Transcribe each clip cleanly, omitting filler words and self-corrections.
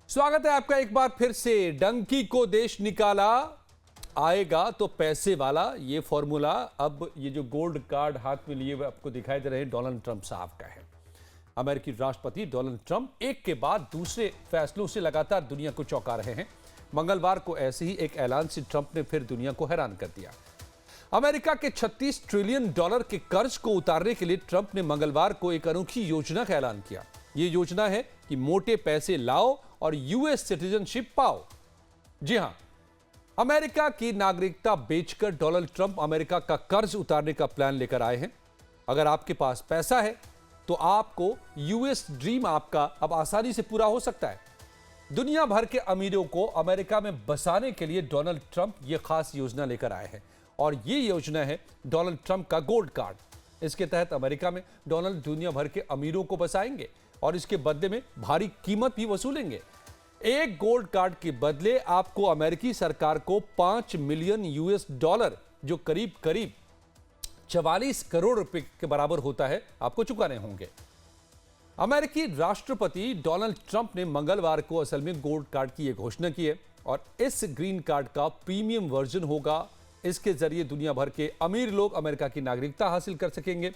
स्वागत है आपका एक बार फिर से। डंकी को देश निकाला, आएगा तो पैसे वाला, ये फॉर्मूला अब ये जो गोल्ड कार्ड हाथ में लिए हुए आपको दिखाई दे रहे हैं डोनाल्ड ट्रंप साहब का है। अमेरिकी राष्ट्रपति डोनाल्ड ट्रंप एक के बाद दूसरे फैसलों से लगातार दुनिया को चौंका रहे हैं। मंगलवार को ऐसे ही एक ऐलान से ट्रंप ने फिर दुनिया को हैरान कर दिया। अमेरिका के 36 ट्रिलियन डॉलर के कर्ज को उतारने के लिए ट्रंप ने मंगलवार को एक अनोखी योजना का ऐलान किया। यह योजना है कि मोटे पैसे लाओ और यूएस सिटीजनशिप पाओ। जी हां, अमेरिका की नागरिकता बेचकर डोनाल्ड ट्रंप अमेरिका का कर्ज उतारने का प्लान लेकर आए हैं। अगर आपके पास पैसा है तो आपको यूएस ड्रीम आपका अब आसानी से पूरा हो सकता है। दुनिया भर के अमीरों को अमेरिका में बसाने के लिए डोनाल्ड ट्रंप यह खास योजना लेकर आए हैं और यह योजना है डोनाल्ड ट्रंप का गोल्ड कार्ड। इसके तहत अमेरिका में डोनाल्ड दुनिया भर के अमीरों को बसाएंगे और इसके बदले में भारी कीमत भी वसूलेंगे। एक गोल्ड कार्ड के बदले आपको अमेरिकी सरकार को 5 मिलियन यूएस डॉलर, जो करीब करीब 44 करोड़ रुपए के बराबर होता है, आपको चुकाने होंगे। अमेरिकी राष्ट्रपति डोनाल्ड ट्रंप ने मंगलवार को असल में गोल्ड कार्ड की यह घोषणा की है और इस ग्रीन कार्ड का प्रीमियम वर्जन होगा। इसके जरिए दुनिया भर के अमीर लोग अमेरिका की नागरिकता हासिल कर सकेंगे।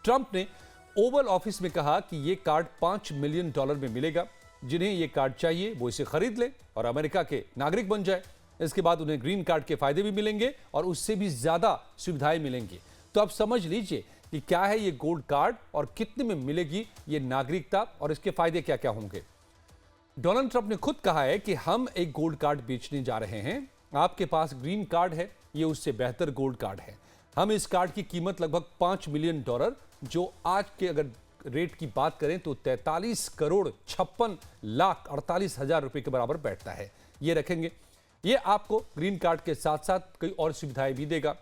ट्रंप ने ओवल ऑफिस में कहा कि यह कार्ड 5 मिलियन डॉलर में मिलेगा। जिन्हें यह कार्ड चाहिए वो इसे खरीद लें और अमेरिका के नागरिक बन जाए। इसके बाद उन्हें ग्रीन कार्ड के फायदे भी मिलेंगे और उससे भी ज्यादा सुविधाएं मिलेंगी। तो आप समझ लीजिए कि क्या है ये गोल्ड कार्ड और कितने में मिलेगी ये नागरिकता और इसके फायदे क्या क्या होंगे। डोनाल्ड ट्रंप ने खुद कहा है कि हम एक गोल्ड कार्ड बेचने जा रहे हैं। आपके पास ग्रीन कार्ड है, ये उससे बेहतर गोल्ड कार्ड है। हम इस कार्ड की कीमत लगभग 5 मिलियन डॉलर, जो आज के अगर रेट की बात करें तो 43 करोड़ 56 लाख 48 हजार रुपए के बराबर बैठता है, ये रखेंगे। ये आपको ग्रीन कार्ड के साथ साथ कई और सुविधाएं भी देगा।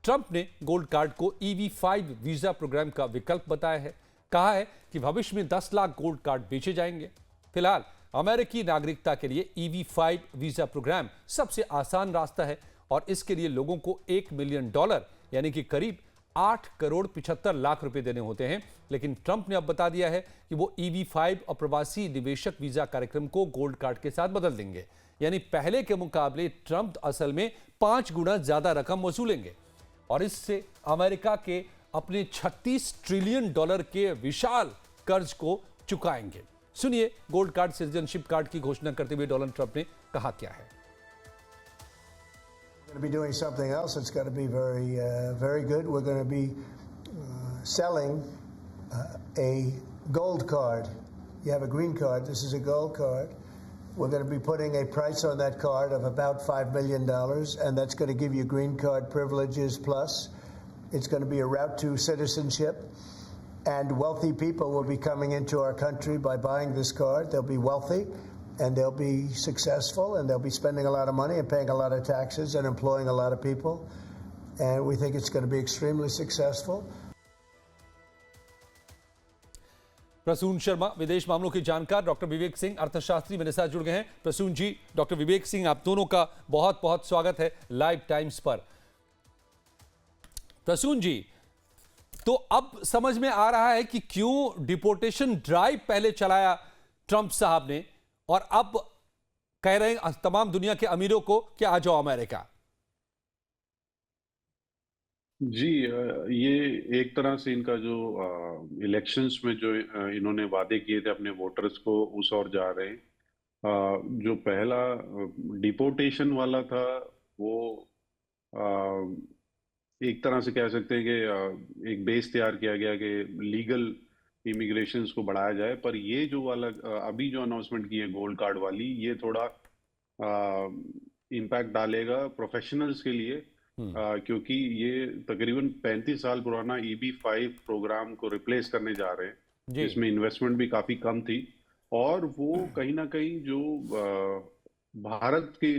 ट्रंप ने गोल्ड कार्ड को EB-5 वीजा प्रोग्राम का विकल्प बताया है। कहा है कि भविष्य में 10 लाख गोल्ड कार्ड बेचे जाएंगे। फिलहाल अमेरिकी नागरिकता के लिए EB-5 वीजा प्रोग्राम सबसे आसान रास्ता है और इसके लिए लोगों को 1 मिलियन डॉलर यानी कि करीब 8 करोड़ 75 लाख रुपए देने होते हैं। लेकिन ट्रंप ने अब बता दिया है कि वो EB-5 और प्रवासी निवेशक वीजा कार्यक्रम को गोल्ड कार्ड के साथ बदल देंगे। यानी पहले के मुकाबले ट्रंप असल में 5 गुना ज्यादा रकम वसूलेंगे और इससे अमेरिका के अपने 36 ट्रिलियन डॉलर के विशाल कर्ज को चुकाएंगे। सुनिए गोल्ड कार्ड सिटीजनशिप कार्ड की घोषणा करते हुए डोनाल्ड ट्रंप ने कहा क्या है। We're going to be doing something else that's going to be very good. We're going to be selling a gold card. You have a green card. This is a gold card. We're going to be putting a price on that card of about $5 million, and that's going to give you green card privileges plus. It's going to be a route to citizenship, and wealthy people will be coming into our country by buying this card. They'll be wealthy. And they'll be successful, and they'll be spending a lot of money and paying a lot of taxes and employing a lot of people. And we think it's going to be extremely successful. Prasoon Sharma विदेश मामलों के जानकार, doctor Vivek Singh अर्थशास्त्री मेरे साथ जुड़ गए हैं। प्रसून जी, डॉक्टर विवेक सिंह, आप दोनों का बहुत बहुत स्वागत है लाइव टाइम्स पर। प्रसून जी, तो अब समझ में आ रहा है कि क्यों डिपोर्टेशन ड्राइव पहले चलाया ट्रंप साहब ने और अब कह रहे हैं तमाम दुनिया के अमीरों को कि आ जाओ अमेरिका। जी, ये एक तरह से इनका जो इलेक्शंस में जो इन्होंने वादे किए थे अपने वोटर्स को, उस ओर जा रहे हैं। जो पहला डिपोर्टेशन वाला था वो एक तरह से कह सकते हैं कि एक बेस तैयार किया गया कि लीगल इमिग्रेशंस को बढ़ाया जाए। पर ये जो वाला अभी जो अनाउंसमेंट की है गोल्ड कार्ड वाली, ये थोड़ा इम्पैक्ट डालेगा प्रोफेशनल्स के लिए, क्योंकि ये तकरीबन 35 साल पुराना EB-5 प्रोग्राम को रिप्लेस करने जा रहे हैं, जिसमें इन्वेस्टमेंट भी काफी कम थी। और वो कहीं ना कहीं जो भारत के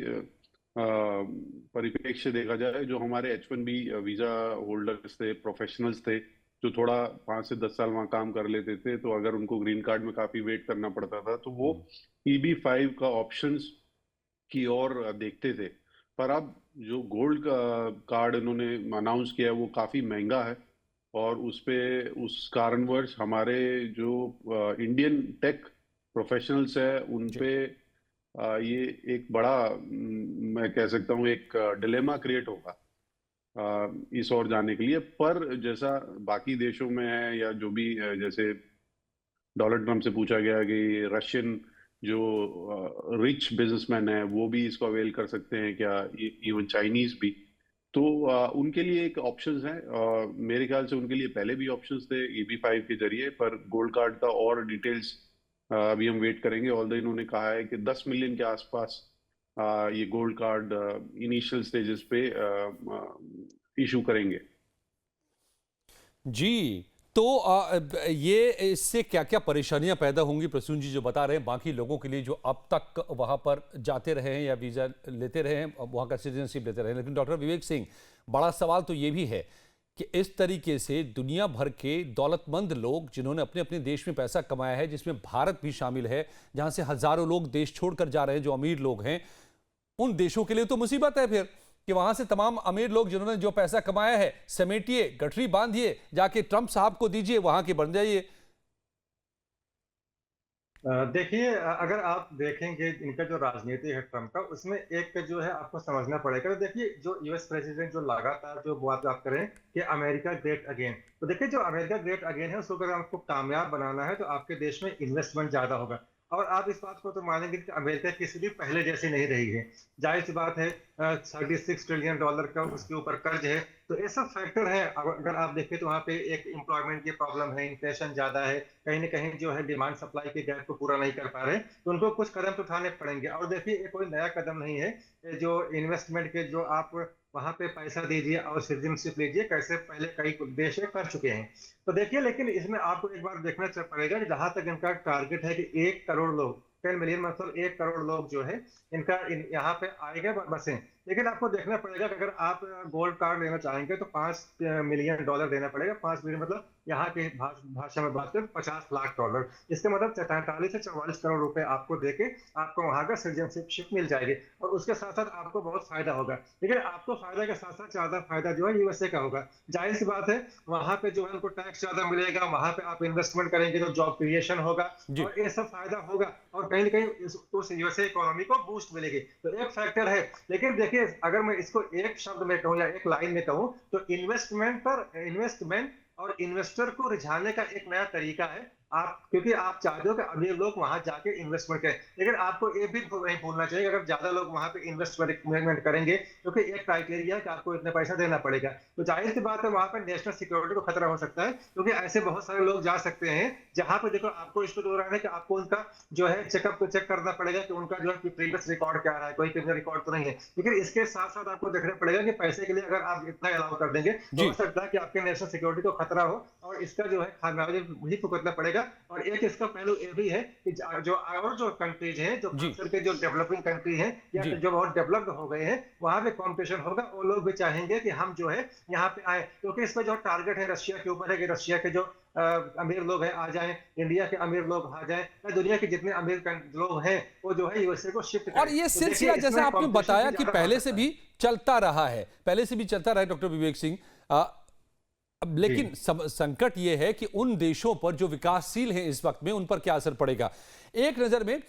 परिप्रेक्ष्य देखा जाए, जो हमारे H-1B वीजा होल्डर्स थे, प्रोफेशनल्स थे, जो थोड़ा 5 से 10 साल वहां काम कर लेते थे, तो अगर उनको ग्रीन कार्ड में काफी वेट करना पड़ता था, तो वो EB-5 का ऑप्शंस की ओर देखते थे। पर अब जो गोल्ड का कार्ड इन्होंने अनाउंस किया है वो काफी महंगा है और उस कारणवश हमारे जो इंडियन टेक प्रोफेशनल्स है उन पे ये एक बड़ा मैं कह सकता हूँ एक डिलेमा क्रिएट होगा इस ओर जाने के लिए। पर जैसा बाकी देशों में है या जो भी जैसे डोनाल्ड ट्रंप से पूछा गया कि रशियन जो रिच बिजनेसमैन है वो भी इसको अवेल कर सकते हैं क्या, इवन चाइनीज भी। तो उनके लिए एक ऑप्शंस है, मेरे ख्याल से उनके लिए पहले भी ऑप्शंस थे EB-5 के जरिए। पर गोल्ड कार्ड का और डिटेल्स अभी हम वेट करेंगे। ऑल्दो इन्होंने कहा है कि 10 मिलियन के आसपास ये गोल्ड कार्ड इनिशियल स्टेजेस पे इशू करेंगे। जी, तो ये इससे क्या क्या परेशानियां पैदा होंगी प्रसून जी जो बता रहे हैं बाकी लोगों के लिए जो अब तक वहां पर जाते रहे हैं या वीज़ा लेते रहे हैं, वहां का सिटीजनशिप लेते रहे हैं। लेकिन डॉक्टर विवेक सिंह, बड़ा सवाल तो ये भी है कि इस तरीके से दुनिया भर के दौलतमंद लोग जिन्होंने अपने अपने देश में पैसा कमाया है, जिसमें भारत भी शामिल है, जहां से हजारों लोग देश छोड़कर जा रहे हैं जो अमीर लोग हैं, उन देशों के लिए तो मुसीबत है फिर कि वहां से तमाम अमीर लोग जिन्होंने जो पैसा कमाया है समेटिए, गठरी बांधिए, जाके ट्रंप साहब को दीजिए, वहां के बन जाइए। देखिए, अगर आप देखेंगे इनका जो राजनीति है ट्रम्प का, उसमें एक जो है आपको समझना पड़ेगा। तो देखिए, जो यूएस प्रेसिडेंट जो लगातार जो बात करें कि अमेरिका ग्रेट अगेन, तो देखिए जो अमेरिका ग्रेट अगेन है उसको अगर आपको कामयाब बनाना है तो आपके देश में इन्वेस्टमेंट ज्यादा होगा। और आप इस बात को तो मानेंगे कि अमेरिका किसी भी पहले जैसी नहीं रही है। जाहिर सी बात है, $36 ट्रिलियन का उसके ऊपर कर्ज है। तो ये सब फैक्टर है। अगर आप देखें तो वहाँ पे एक एम्प्लॉयमेंट की प्रॉब्लम है, इन्फ्लेशन ज्यादा है, कहीं ना कहीं जो है डिमांड सप्लाई के गैप को पूरा नहीं कर पा रहे, तो उनको कुछ कदम तो उठाने पड़ेंगे। और देखिए, ये कोई नया कदम नहीं है। ये जो इन्वेस्टमेंट के जो आप वहां पे पैसा दीजिए और सिटीजनशिप लीजिए, कैसे पहले कई देश कर चुके हैं। तो देखिए, लेकिन इसमें आपको एक बार देखना पड़ेगा कि जहां तक इनका टारगेट है कि 1 करोड़ लोग, 10 मिलियन मतलब 1 करोड़ लोग जो है इनका यहाँ पे आएंगे बसें। लेकिन आपको देखना पड़ेगा कि अगर आप गोल्ड कार्ड लेना चाहेंगे तो $5 मिलियन देना पड़ेगा। 5 मिलियन मतलब यहाँ की भाषा में बात करें $50 लाख। इसका मतलब 43 से 44 करोड़ रुपए आपको देके आपको वहां का सिटीजनशिप मिल जाएगी। और उसके साथ साथ आपको बहुत फायदा होगा। लेकिन आपको फायदा के साथ साथ ज्यादा फायदा जो है यूएसए का होगा। जाहिर सी बात है, वहां पे जो है उनको टैक्स ज्यादा मिलेगा, वहां पे आप इन्वेस्टमेंट करेंगे तो जॉब क्रिएशन होगा और ये सब फायदा होगा। और कहीं ना कहीं उस यूएसए इकोनॉमी को बूस्ट मिलेगी। तो एक फैक्टर है। लेकिन देखिए, अगर मैं इसको एक शब्द में कहूँ या एक लाइन में कहूँ तो इन्वेस्टमेंट और इन्वेस्टर को रिझाने का एक नया तरीका है। आप क्योंकि आप चाहते हो कि अमीर लोग वहां जाके इन्वेस्टमेंट करें, लेकिन आपको ये भी नहीं भूलना चाहिए अगर ज्यादा लोग वहां पे इन्वेस्टमेंट करेंगे, क्योंकि एक क्राइटेरिया है कि आपको इतना पैसा देना पड़ेगा। तो जाहिर सी बात है, वहां पर नेशनल सिक्योरिटी को खतरा हो सकता है, क्योंकि ऐसे बहुत सारे लोग जा सकते हैं जहां पे देखो आपको इस पर दौरान है कि आपको उनका जो है चेक करना पड़ेगा कि उनका जो है प्रीवियस रिकॉर्ड क्या रहा है, कोई क्रिमिनल रिकॉर्ड तो नहीं है। लेकिन इसके साथ साथ आपको देखना पड़ेगा कि पैसे के लिए अगर आप इतना अलाउ कर देंगे तो हो सकता है कि आपके नेशनल सिक्योरिटी को खतरा हो और इसका जो है खामियाजा भी भुगतना पड़ेगा। और एक इसका पहलू ये भी है कि जो कंट्रीज हैं, जो करके जो डेवलपिंग कंट्री हैं या जो बहुत डेवलप्ड हो गए हैं, वहां पे कंपटीशन होगा। वो लोग भी चाहेंगे कि हम जो है यहाँ पे आए, क्योंकि इसका जो टारगेट है रशिया के ऊपर है कि रशिया के जो अमीर लोग हैं आ जाएं, इंडिया के अमीर लोग आ जाएं, दुनिया के जितने अमीर लोग हैं वो जो है यूएसए को शिफ्ट करें। और ये सिलसिला जैसे आपने बताया कि पहले से भी चलता रहा है डॉक्टर विवेक सिंह, लेकिन संकट यह है कि उन देशों पर जो विकासशील हैं इस वक्त में, उन पर क्या असर पड़ेगा। एक नजर में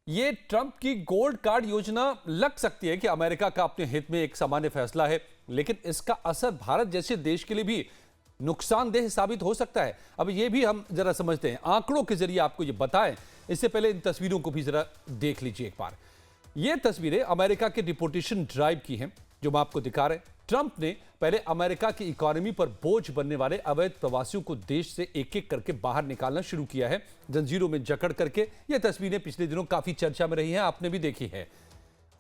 ये ट्रंप की गोल्ड कार्ड योजना लग सकती है कि अमेरिका का अपने हित में एक सामान्य फैसला है, लेकिन इसका असर भारत जैसे देश के लिए भी नुकसानदेह साबित हो सकता है। अब ये भी हम जरा समझते हैं, आंकड़ों के जरिए आपको ये बताएं। इससे पहले इन तस्वीरों को भी जरा देख लीजिए एक बार। ये तस्वीरें अमेरिका के डिपोर्टेशन ड्राइव की हैं जो मैं आपको दिखा रहे हैं। ट्रंप ने पहले अमेरिका की इकोनॉमी पर बोझ बनने वाले अवैध प्रवासियों को देश से एक एक करके बाहर निकालना शुरू किया है, जंजीरों में जकड़ करके। ये तस्वीरें पिछले दिनों काफी चर्चा में रही हैं, आपने भी देखी है।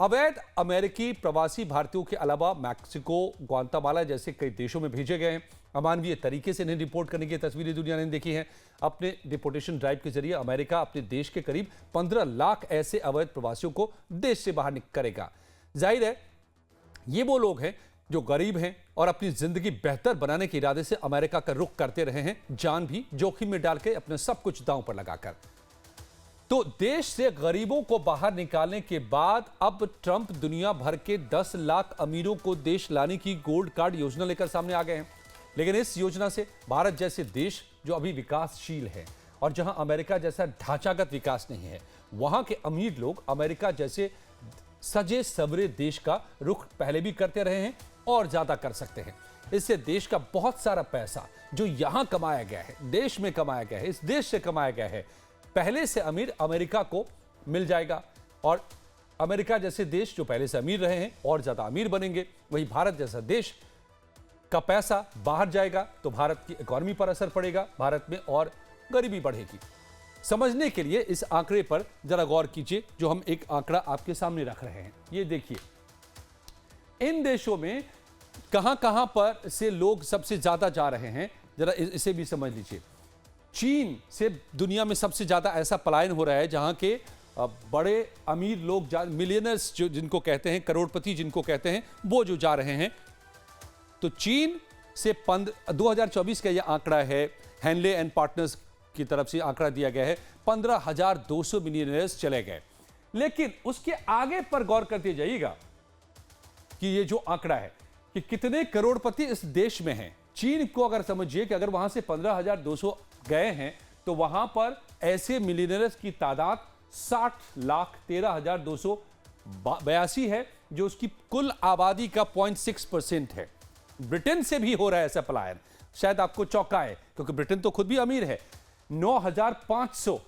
अवैध अमेरिकी प्रवासी भारतीयों के अलावा मैक्सिको, ग्वांतामाला जैसे कई देशों में भेजे गए हैं। अमानवीय तरीके से इन्हें रिपोर्ट करने की तस्वीरें दुनिया ने देखी हैं। अपने डिपोर्टेशन ड्राइव के जरिए अमेरिका अपने देश के करीब 15 लाख ऐसे अवैध प्रवासियों को देश से बाहर करेगा। जाहिर है, ये वो लोग हैं जो गरीब हैं और अपनी जिंदगी बेहतर बनाने के इरादे से अमेरिका का रुख करते रहे हैं, जान भी जोखिम में डाल के, अपने सब कुछ दांव पर लगाकर। तो देश से गरीबों को बाहर निकालने के बाद अब ट्रंप दुनिया भर के 10 लाख अमीरों को देश लाने की गोल्ड कार्ड योजना लेकर सामने आ गए हैं। लेकिन इस योजना से भारत जैसे देश जो अभी विकासशील है और जहां अमेरिका जैसा ढांचागत विकास नहीं है, वहां के अमीर लोग अमेरिका जैसे सजे सवरे देश का रुख पहले भी करते रहे हैं और ज्यादा कर सकते हैं। इससे देश का बहुत सारा पैसा जो यहां कमाया गया है, देश में कमाया गया है, इस देश से कमाया गया है, पहले से अमीर अमेरिका को मिल जाएगा और अमेरिका जैसे देश जो पहले से अमीर रहे हैं और ज्यादा अमीर बनेंगे। वही भारत जैसा देश का पैसा बाहर जाएगा तो भारत की इकोनॉमी पर असर पड़ेगा, भारत में और गरीबी बढ़ेगी। समझने के लिए इस आंकड़े पर जरा गौर कीजिए जो हम एक आंकड़ा आपके सामने रख रहे हैं। ये देखिए, इन देशों में कहां पर से लोग सबसे ज्यादा जा रहे हैं, जरा इसे भी समझ लीजिए। चीन से दुनिया में सबसे ज्यादा ऐसा पलायन हो रहा है जहां के बड़े अमीर लोग, मिलियनर्स जो जिनको कहते हैं, करोड़पति जिनको कहते हैं, वो जो जा रहे हैं। तो चीन से 2024 का यह आंकड़ा है, हैनले एंड पार्टनर्स की तरफ से आंकड़ा दिया गया है, 15,200 मिलियनर्स चले गए। लेकिन उसके आगे पर गौर करते जाइएगा कि ये जो आंकड़ा है कि कितने करोड़पति इस देश में हैं। चीन को अगर समझिए कि अगर वहां से 15,200 गए हैं तो वहां पर ऐसे मिलियनर्स की तादाद 60,13,282 है, जो उसकी कुल आबादी का 0.6% है। ब्रिटेन से भी हो रहा है ऐसा पलायन, शायद आपको चौंकाए क्योंकि ब्रिटेन तो खुद भी अमीर है। 9,500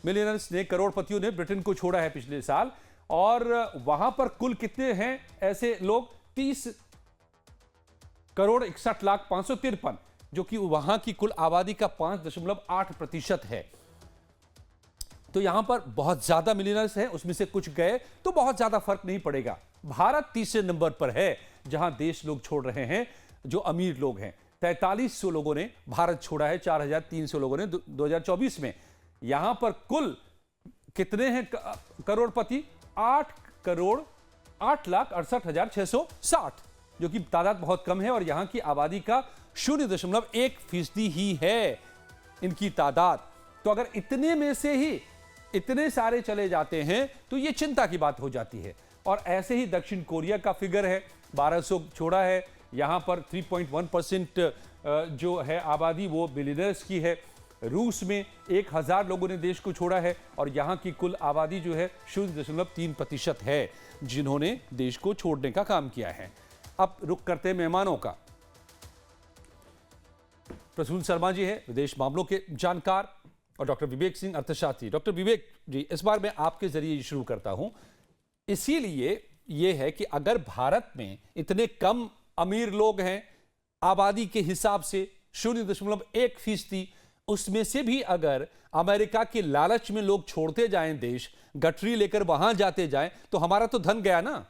मिलियनर्स ने, करोड़पतियों ने ब्रिटेन को छोड़ा है पिछले साल, और वहां पर कुल कितने हैं ऐसे लोग? 30,61,553, जो कि वहां की कुल आबादी का 5.8% है। तो यहां पर बहुत ज्यादा मिलियनर्स हैं, उसमें से कुछ गए तो बहुत ज्यादा फर्क नहीं पड़ेगा। भारत तीसरे नंबर पर है जहां देश लोग छोड़ रहे हैं जो अमीर लोग हैं। 4300 लोगों ने भारत छोड़ा है, 4,300 लोगों ने 2024 में। यहां पर कुल कितने हैं करोड़पति? 8,68,660, जो कि तादाद बहुत कम है और यहां की आबादी का 0.1% ही है इनकी तादाद। तो अगर इतने में से ही इतने सारे चले जाते हैं तो यह चिंता की बात हो जाती है। और ऐसे ही दक्षिण कोरिया का फिगर है, 1200 छोड़ा है। यहां पर 3.1% जो है आबादी वो बिलियनर्स की है। रूस में 1,000 लोगों ने देश को छोड़ा है और यहां की कुल आबादी जो है 0.3% है जिन्होंने देश को छोड़ने का काम किया है। अब रुख करते हैं मेहमानों का। प्रसून शर्मा जी है, विदेश मामलों के जानकार, और डॉक्टर विवेक सिंह, अर्थशास्त्री। डॉक्टर विवेक जी, इस बार मैं आपके जरिए शुरू करता हूं। इसीलिए यह है कि अगर भारत में इतने कम अमीर लोग हैं आबादी के हिसाब से 0.1%, उसमें से भी अगर अमेरिका के लालच में लोग छोड़ते जाएं देश, गठरी लेकर वहां जाते जाएं, तो हमारा तो धन गया ना।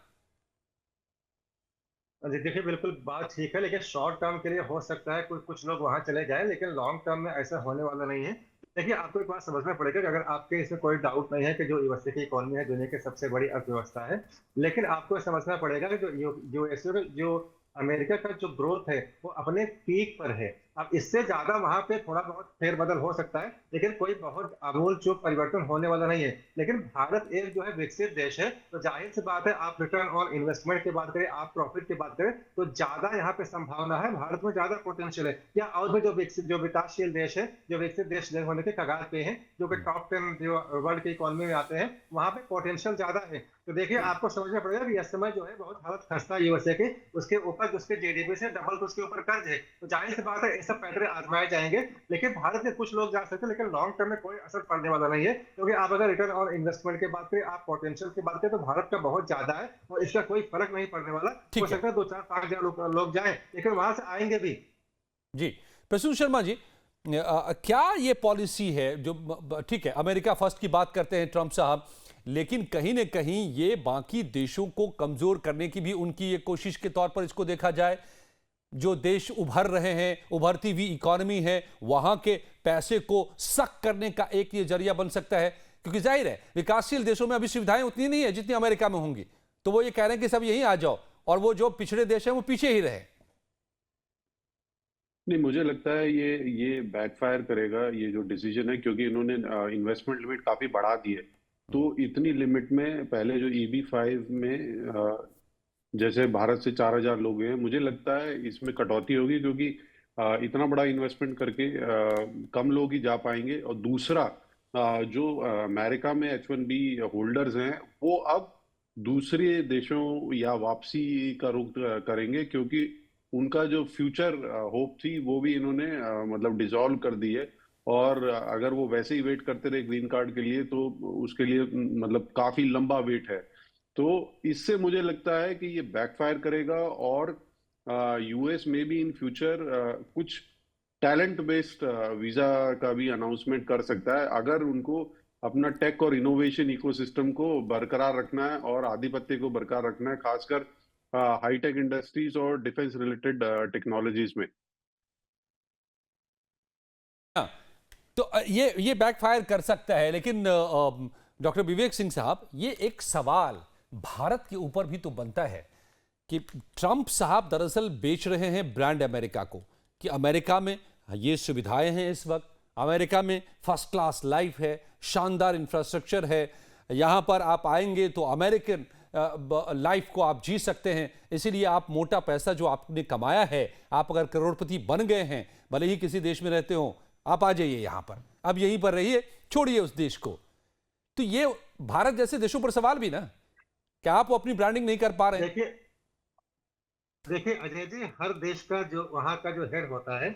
जी देखिए, बिल्कुल बात ठीक है, लेकिन शॉर्ट टर्म के लिए हो सकता है कुछ लोग वहां चले जाएं, लेकिन लॉन्ग टर्म में ऐसा होने वाला नहीं है। देखिए, आपको एक बात समझना पड़ेगा कि अगर आपके इसमें कोई डाउट नहीं है कि जो यूएसए की इकोनॉमी है दुनिया की सबसे बड़ी अर्थव्यवस्था है, लेकिन आपको समझना पड़ेगा कि जो यूएसए जो अमेरिका का जो ग्रोथ है वो अपने पीक पर है। अब इससे ज्यादा वहां पे थोड़ा बहुत फेरबदल हो सकता है, लेकिन कोई बहुत आमूल चूक परिवर्तन होने वाला नहीं है। लेकिन भारत एक जो है विकसित देश है, तो जाहिर सी बात है, आप रिटर्न ऑन इन्वेस्टमेंट की बात करें, आप प्रॉफिट की बात करें, तो ज्यादा यहाँ पे संभावना है, भारत में ज्यादा पोटेंशियल है। या और भी जो विकासशील देश है, जो विकसित देश होने के कगार पे है, जो कि टॉप 10 जो वर्ल्ड की इकोनॉमी में आते हैं, वहां पे पोटेंशियल ज्यादा है। तो देखिए, आपको समझना पड़ेगा कि इस समय जो है बहुत हालत खस्ता है यूएसए की, उसके ऊपर उसके जीडीपी से डबल उसके ऊपर कर्ज है। तो जाहिर सी बात है, सब पैटर्न आजमाए जाएंगे, लेकिन भारत के कुछ लोग जा सकते हैं, लेकिन लॉन्ग टर्म में कोई असर पड़ने वाला नहीं है, क्योंकि आप अगर रिटर्न और इन्वेस्टमेंट की बात करें, आप पोटेंशियल की बात करें, तो भारत का बहुत ज्यादा है और इसका कोई फर्क नहीं पड़ने वाला। हो सकता है 2-4-5 लोग जाएं, लेकिन वहां से आएंगे भी। जी, प्रसून शर्मा जी, क्या ये पॉलिसी है जो, ठीक है, अमेरिका फर्स्ट की बात करते हैं ट्रंप साहब, लेकिन कहीं ना कहीं ये बाकी देशों को कमजोर करने की भी उनकी ये कोशिश के तौर पर इसको देखा जाए? जो देश उभर रहे हैं, उभरती हुई इकोनॉमी है, वहां के पैसे को सक करने का एक ये जरिया बन सकता है, क्योंकि जाहिर है विकासशील देशों में अभी सुविधाएं उतनी नहीं है जितनी अमेरिका में होंगी। तो वो ये कह रहे हैं कि सब यहीं आ जाओ और वो जो पिछड़े देश हैं वो पीछे ही रहे। नहीं, मुझे लगता है ये बैकफायर करेगा, ये जो डिसीजन है, क्योंकि इन्होंने इन्वेस्टमेंट लिमिट काफी बढ़ा दी है। तो इतनी लिमिट में पहले जो EB5 में जैसे भारत से 4,000 लोग हैं, मुझे लगता है इसमें कटौती होगी, क्योंकि इतना बड़ा इन्वेस्टमेंट करके कम लोग ही जा पाएंगे। और दूसरा, जो अमेरिका में H1B होल्डर्स हैं वो अब दूसरे देशों या वापसी का रुख करेंगे, क्योंकि उनका जो फ्यूचर होप थी वो भी इन्होंने मतलब डिसॉल्व कर दी है। और अगर वो वैसे ही वेट करते रहे ग्रीन कार्ड के लिए तो उसके लिए मतलब काफी लंबा वेट है। तो इससे मुझे लगता है कि ये बैकफायर करेगा और यूएस में भी इन फ्यूचर कुछ टैलेंट बेस्ड वीजा का भी अनाउंसमेंट कर सकता है, अगर उनको अपना टेक और इनोवेशन इकोसिस्टम को बरकरार रखना है और आधिपत्य को बरकरार रखना है, खासकर हाईटेक इंडस्ट्रीज और डिफेंस रिलेटेड टेक्नोलॉजीज में। हाँ, तो ये बैकफायर कर सकता है, लेकिन डॉक्टर विवेक सिंह साहब, ये एक सवाल भारत के ऊपर भी तो बनता है कि ट्रंप साहब दरअसल बेच रहे हैं ब्रांड अमेरिका को, कि अमेरिका में ये सुविधाएं हैं, इस वक्त अमेरिका में फर्स्ट क्लास लाइफ है, शानदार इंफ्रास्ट्रक्चर है, यहाँ पर आप आएंगे तो अमेरिकन लाइफ को आप जी सकते हैं, इसीलिए आप मोटा पैसा जो आपने कमाया है, आप अगर करोड़पति बन गए हैं, भले ही किसी देश में रहते हो, आप आ जाइए यहाँ पर, अब यहीं पर रहिए, छोड़िए उस देश को। तो ये भारत जैसे देशों पर सवाल भी ना, क्या आप अपनी ब्रांडिंग नहीं कर पा रहे हैं? देखिए अजय जी, हर देश का जो वहाँ का जो हेड होता है,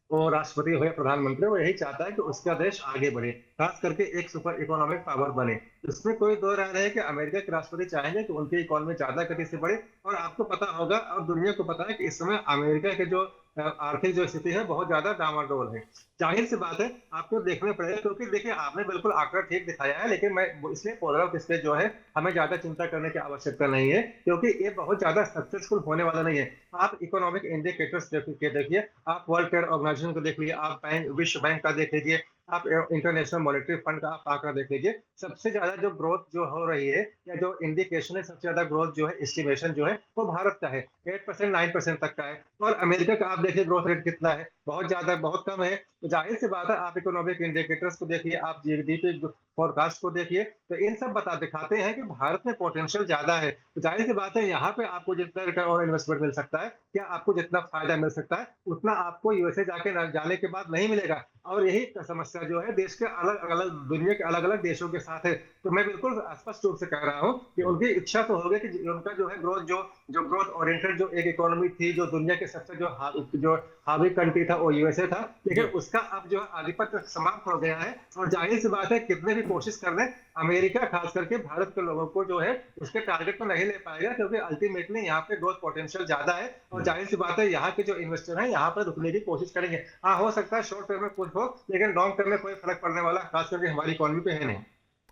वो राष्ट्रपति हो या प्रधानमंत्री, वो यही चाहता है कि उसका देश आगे बढ़े, खास करके एक सुपर इकोनॉमिक पावर बने। इसमें कोई दो राय नहीं है कि अमेरिका के राष्ट्रपति चाहेंगे कि उनकी इकोनॉमी ज्यादा गति से बढ़े। और आपको पता होगा और दुनिया को पता है कि इस समय अमेरिका के जो आर्थिक जो स्थिति है बहुत ज्यादा डामाडोल है। जाहिर सी बात है आपको देखना पड़ेगा, क्योंकि देखिए आपने बिल्कुल आंकड़ा ठीक दिखाया है, लेकिन मैं इसलिए बोल रहा हूँ कि इसमें जो है हमें ज्यादा चिंता करने की आवश्यकता नहीं है, क्योंकि ये बहुत ज्यादा सक्सेसफुल होने वाला नहीं है। आप इकोनॉमिक इंडिकेटर्स देखिए, आप वर्ल्ड ट्रेड ऑर्गेनाइजेशन को देख लीजिए, आप विश्व बैंक का देख लीजिए, आप इंटरनेशनल मॉनेटरी फंड का आप आंकड़ा देख लीजिए। सबसे ज्यादा जो ग्रोथ जो हो रही है या जो इंडिकेशन है, सबसे ज्यादा ग्रोथ जो है एस्टिमेशन जो है वो भारत का है, 8% 9% तक का है। और अमेरिका का आप देखिए ग्रोथ रेट कितना है, बहुत ज्यादा बहुत कम है। तो जाहिर सी बात है आप इकोनॉमिक इंडिकेटर्स को देखिए, आप जीडीपी फोरकास्ट को देखिए, तो इन सब दिखाते हैं कि भारत में पोटेंशियल ज्यादा है। तो जाहिर सी बात है यहाँ पे आपको जितना रिटर्न और इन्वेस्टमेंट मिल सकता है या आपको जितना फायदा मिल सकता है, उतना आपको यूएसए जाने के बाद नहीं मिलेगा। और यही समस्या जो है देश के अलग अलग दुनिया के अलग अलग देशों के साथ है। तो मैं बिल्कुल स्पष्ट रूप से कह रहा हूँ कि उनकी इच्छा तो होगी कि उनका जो है ग्रोथ जो ग्रोथ ओरिएंटेड जो एक इकोनॉमी थी, जो दुनिया के सबसे जो हावी कंट्री था वो यूएसए था, लेकिन उसका अब जो आधिपत्य समाप्त हो गया है। और जाहिर सी बात है कितने भी कोशिश कर ले, अमेरिका खास करके भारत के लोगों को जो है उसके टारगेट को नहीं ले पाएगा, क्योंकि अल्टीमेटली यहाँ पे ग्रोथ पोटेंशियल ज्यादा है। और जाहिर सी बात है यहाँ के जो इन्वेस्टर हैं यहाँ पर रुकने की कोशिश करेंगे। हाँ, हो सकता है शॉर्ट टर्म में कुछ हो, लेकिन लॉन्ग टर्म में कोई फर्क पड़ने वाला खास करके हमारी इकोनॉमी पे है नहीं।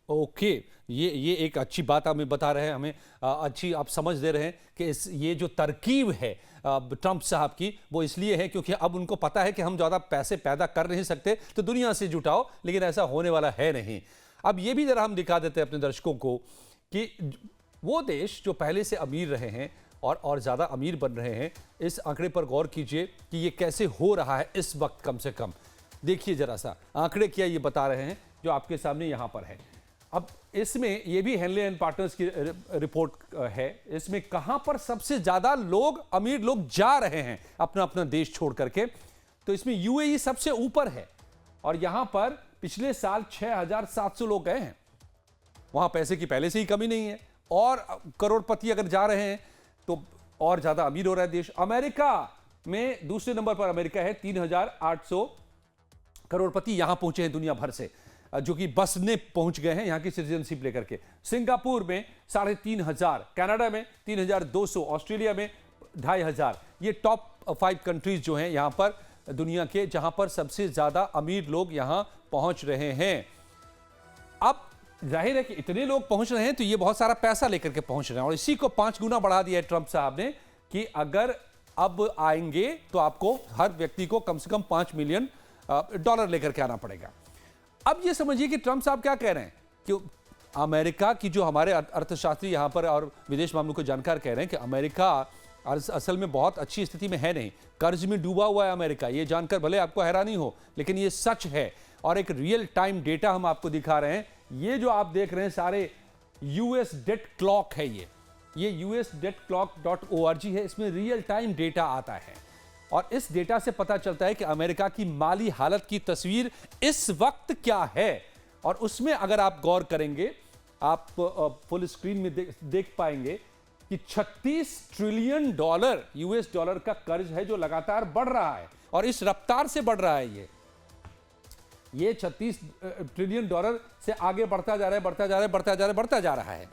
ओके, ये एक अच्छी बात हमें बता रहे हैं, हमें अच्छी आप समझ दे रहे हैं कि ये जो तरकीब है ट्रंप साहब की, वो इसलिए है क्योंकि अब उनको पता है कि हम ज़्यादा पैसे पैदा कर नहीं सकते, तो दुनिया से जुटाओ, लेकिन ऐसा होने वाला है नहीं। अब ये भी जरा हम दिखा देते हैं अपने दर्शकों को कि वो देश जो पहले से अमीर रहे हैं और ज़्यादा अमीर बन रहे हैं, इस आंकड़े पर गौर कीजिए कि ये कैसे हो रहा है इस वक्त। कम से कम देखिए जरा सा आंकड़े क्या ये बता रहे हैं जो आपके सामने यहाँ पर है। अब इसमें ये भी हेनले एंड पार्टनर्स की रिपोर्ट है, इसमें कहां पर सबसे ज्यादा लोग, अमीर लोग जा रहे हैं अपना अपना देश छोड़ करके, तो इसमें यूएई सबसे ऊपर है और यहां पर पिछले साल 6,700 लोग गए हैं। वहां पैसे की पहले से ही कमी नहीं है और करोड़पति अगर जा रहे हैं तो और ज्यादा अमीर हो रहा है देश। अमेरिका में दूसरे नंबर पर अमेरिका है, 3,800 करोड़पति यहां पहुंचे हैं दुनिया भर से, जो कि बस ने पहुंच गए हैं यहां की सिटीजनशिप लेकर के। सिंगापुर में 3,500, कनाडा में 3,200, ऑस्ट्रेलिया में 2,500। ये टॉप 5 कंट्रीज जो हैं यहां पर दुनिया के, जहां पर सबसे ज्यादा अमीर लोग यहां पहुंच रहे हैं। अब जाहिर है कि इतने लोग पहुंच रहे हैं तो ये बहुत सारा पैसा लेकर के पहुंच रहे हैं, और इसी को 5 गुना बढ़ा दिया है ट्रंप साहब ने कि अगर अब आएंगे तो आपको हर व्यक्ति को कम से कम $5 मिलियन लेकर के आना पड़ेगा। अब ये समझिए कि ट्रंप साहब क्या कह रहे हैं कि अमेरिका की, जो हमारे अर्थशास्त्री यहां पर और विदेश मामलों के जानकार कह रहे हैं कि अमेरिका असल में बहुत अच्छी स्थिति में है नहीं, कर्ज में डूबा हुआ है अमेरिका। ये जानकर भले आपको हैरानी हो, लेकिन ये सच है और एक रियल टाइम डेटा हम आपको दिखा रहे हैं। ये जो आप देख रहे हैं सारे यूएस डेट क्लॉक है, ये usdebtclock.org है, इसमें रियल टाइम डेटा आता है और इस डेटा से पता चलता है कि अमेरिका की माली हालत की तस्वीर इस वक्त क्या है। और उसमें अगर आप गौर करेंगे, आप फुल स्क्रीन में देख पाएंगे कि 36 ट्रिलियन डॉलर यूएस डॉलर का कर्ज है जो लगातार बढ़ रहा है, और इस रफ्तार से बढ़ रहा है। ये 36 ट्रिलियन डॉलर से आगे बढ़ता जा रहा है, बढ़ता जा रहा है, बढ़ता जा रहा है, बढ़ता जा रहा है।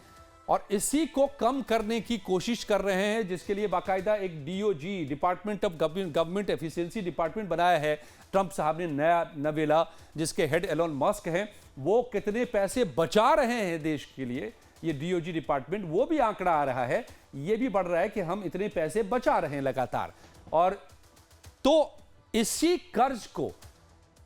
और इसी को कम करने की कोशिश कर रहे हैं, जिसके लिए बाकायदा एक DOG, department of government efficiency department बनाया है ट्रंप साहब ने, नया नवेला, जिसके हेड एलोन मस्क हैं। वो कितने पैसे बचा रहे हैं देश के लिए, ये डीओजी डिपार्टमेंट, वो भी आंकड़ा आ रहा है, ये भी बढ़ रहा है कि हम इतने पैसे बचा रहे हैं लगातार। और तो इसी कर्ज को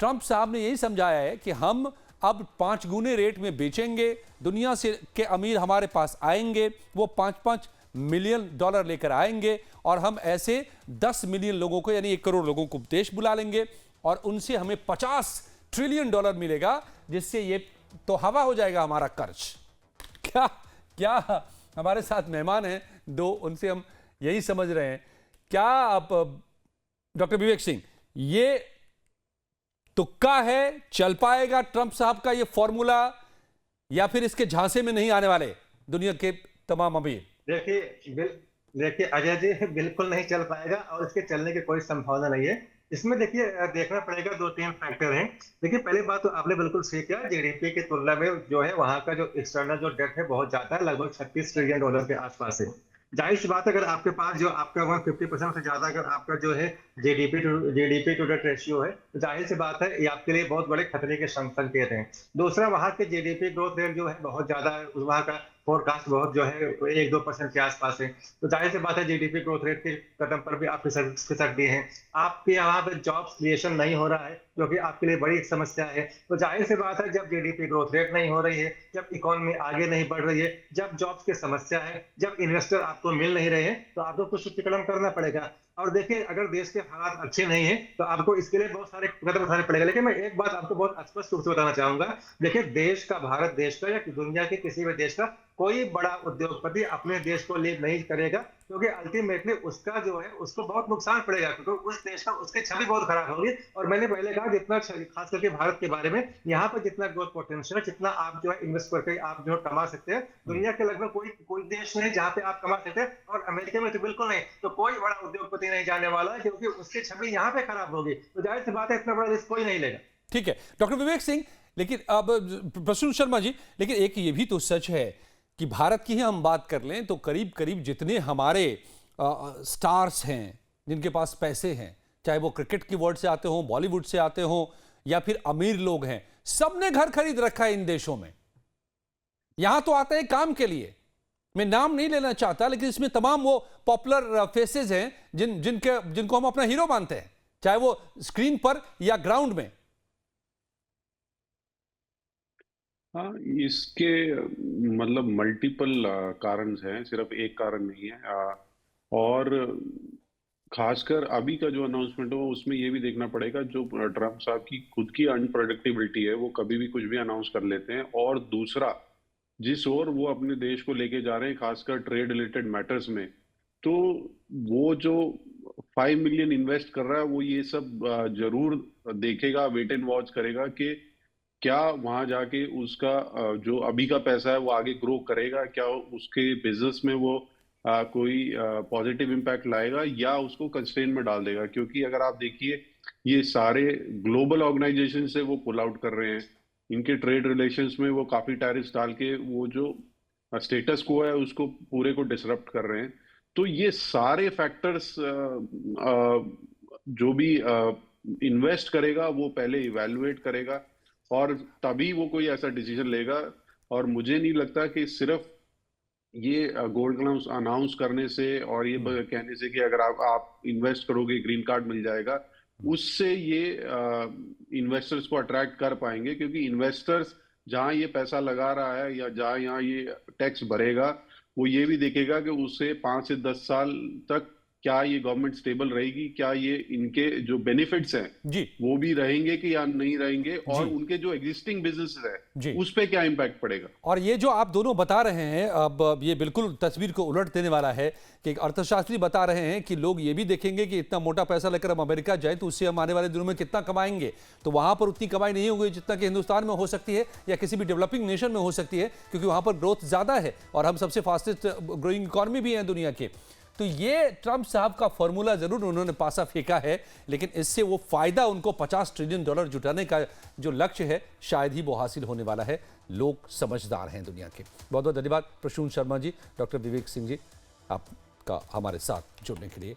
ट्रंप साहब ने यही समझाया है कि हम अब 5 गुने रेट में बेचेंगे, दुनिया से के अमीर हमारे पास आएंगे, वो 5-5 मिलियन डॉलर लेकर आएंगे, और हम ऐसे 10 मिलियन लोगों को, यानी 1 करोड़ लोगों को देश बुला लेंगे, और उनसे हमें 50 ट्रिलियन डॉलर मिलेगा, जिससे ये तो हवा हो जाएगा हमारा कर्ज। क्या क्या हमारे साथ मेहमान हैं 2, उनसे हम यही समझ रहे हैं। क्या आप डॉक्टर विवेक सिंह, ये तुक्का है, चल पाएगा ट्रंप साहब का ये फॉर्मूला, या फिर इसके झांसे में नहीं आने वाले दुनिया के तमाम अमीर? देखिए अजय जी, बिल्कुल नहीं चल पाएगा, और इसके चलने की कोई संभावना नहीं है। इसमें देखिए देखना पड़ेगा 2-3 फैक्टर हैं। देखिए पहली बात तो आपने बिल्कुल सही किया, जीडीपी की तुलना में जो है वहां का जो एक्सटर्नल जो डेट है बहुत ज्यादा है, लगभग 36 ट्रिलियन डॉलर के आसपास है। जाहिर सी बात है, अगर आपके पास जो आपका 150% से ज्यादा अगर आपका जो है जीडीपी टू डेट रेशियो है, तो जाहिर सी बात है ये आपके लिए बहुत बड़े खतरे के संकेत हैं। दूसरा, वहां के जीडीपी ग्रोथ रेट जो है बहुत ज्यादा है, वहां का फोरकास्ट बहुत जो है 1-2% के आसपास है। तो जाहिर सी बात है जीडीपी ग्रोथ रेट के कदम पर भी आप खिसक दिए हैं। आपके यहाँ पे जॉब्स क्रिएशन नहीं हो रहा है, जो कि आपके लिए बड़ी एक समस्या है। तो जाहिर सी बात है, जब जीडीपी ग्रोथ रेट नहीं हो रही है, जब इकोनॉमी आगे नहीं बढ़ रही है, जब जॉब्स की समस्या है, जब इन्वेस्टर आपको मिल नहीं रहे हैं, तो आपको कुछ कदम करना पड़ेगा। और देखिए अगर देश के हालात अच्छे नहीं है तो आपको इसके लिए बहुत सारे कदम उठाने पड़ेगा। लेकिन मैं एक बात आपको बहुत स्पष्ट रूप से बताना चाहूंगा, देखिए देश का, भारत देश का या दुनिया के किसी भी देश का कोई बड़ा उद्योगपति अपने देश को लीव नहीं करेगा, क्योंकि अल्टीमेटली उसका जो है उसको बहुत नुकसान पड़ेगा, क्योंकि उस देश का उसकी छवि बहुत खराब होगी। और मैंने पहले कहा, जितना खास करके भारत के बारे में, यहाँ पर जितना ग्रोथ पोटेंशियल है, जितना आप जो है इन्वेस्ट करके आप जो कमा सकते हैं, दुनिया के लगभग कोई देश नहीं जहाँ पे आप कमा सकते हैं, और अमेरिका में तो बिल्कुल नहीं। तो कोई बड़ा उद्योगपति नहीं जाने वाला है, क्योंकि उसकी छवि यहाँ पे खराब होगी। तो जाहिर सी बात है इतना बड़ा रिस्क कोई नहीं लेगा। ठीक है डॉक्टर विवेक सिंह, लेकिन अब प्रसून शर्मा जी, लेकिन एक ये भी तो सच है कि भारत की ही हम बात कर लें तो करीब करीब जितने हमारे स्टार्स हैं, जिनके पास पैसे हैं, चाहे वो क्रिकेट की वर्ल्ड से आते हों, बॉलीवुड से आते हों, या फिर अमीर लोग हैं, सबने घर खरीद रखा है इन देशों में। यहां तो आते हैं काम के लिए, मैं नाम नहीं लेना चाहता, लेकिन इसमें तमाम वो पॉपुलर फेसेस हैं जिनको हम अपना हीरो मानते हैं, चाहे वो स्क्रीन पर या ग्राउंड में। हाँ, इसके मतलब मल्टीपल कारण हैं, सिर्फ एक कारण नहीं है। और खासकर अभी का जो अनाउंसमेंट हो उसमें ये भी देखना पड़ेगा, जो ट्रम्प साहब की खुद की अनप्रेडिक्टेबिलिटी है, वो कभी भी कुछ भी अनाउंस कर लेते हैं। और दूसरा, जिस ओर वो अपने देश को लेके जा रहे हैं, खासकर ट्रेड रिलेटेड मैटर्स में, तो वो जो 5 मिलियन इन्वेस्ट कर रहा है, वो ये सब जरूर देखेगा, वेट एंड वॉच करेगा कि क्या वहां जाके उसका जो अभी का पैसा है वो आगे ग्रो करेगा, क्या उसके बिजनेस में वो कोई पॉजिटिव इम्पैक्ट लाएगा, या उसको कंस्ट्रेन में डाल देगा। क्योंकि अगर आप देखिए, ये सारे ग्लोबल ऑर्गेनाइजेशन से वो पुल आउट कर रहे हैं, इनके ट्रेड रिलेशंस में वो काफी टैरिफ्स डाल के वो जो स्टेटस को है उसको पूरे को डिसरप्ट कर रहे हैं। तो ये सारे फैक्टर्स जो भी इन्वेस्ट करेगा वो पहले इवैल्यूएट करेगा, और तभी वो कोई ऐसा डिसीजन लेगा। और मुझे नहीं लगता कि सिर्फ ये गोल्ड क्लाउस अनाउंस करने से और ये कहने से कि अगर आप इन्वेस्ट करोगे ग्रीन कार्ड मिल जाएगा, उससे ये इन्वेस्टर्स को अट्रैक्ट कर पाएंगे। क्योंकि इन्वेस्टर्स जहां ये पैसा लगा रहा है या जहां यहाँ ये टैक्स भरेगा, वो ये भी देखेगा कि उससे 5 से 10 साल तक क्या ये गवर्नमेंट स्टेबल रहेगी, क्या ये इनके जो बेनिफिट्स हैं जी वो भी रहेंगे कि या नहीं रहेंगे, और जी उनके जो एग्जिस्टिंग बिजनेस जी। है उस पे क्या इम्पैक्ट पड़ेगा। और ये जो आप दोनों बता रहे हैं, अब ये बिल्कुल तस्वीर को उलट देने वाला है कि एक अर्थशास्त्री बता रहे हैं कि लोग ये भी देखेंगे कि इतना मोटा पैसा लेकर हम अमेरिका जाए तो उससे हम आने वाले दिनों में कितना कमाएंगे। तो वहां पर उतनी कमाई नहीं होगी जितना कि हिंदुस्तान में हो सकती है या किसी भी डेवलपिंग नेशन में हो सकती है, क्योंकि वहां पर ग्रोथ ज्यादा है और हम सबसे फास्टेस्ट ग्रोइंग इकॉनमी भी हैं दुनिया के। तो ये ट्रंप साहब का फॉर्मूला जरूर उन्होंने पासा फेंका है, लेकिन इससे वो फायदा उनको $50 ट्रिलियन जुटाने का जो लक्ष्य है शायद ही वो हासिल होने वाला है। लोग समझदार हैं दुनिया के। बहुत बहुत धन्यवाद प्रसून शर्मा जी, डॉक्टर विवेक सिंह जी, आपका हमारे साथ जुड़ने के लिए।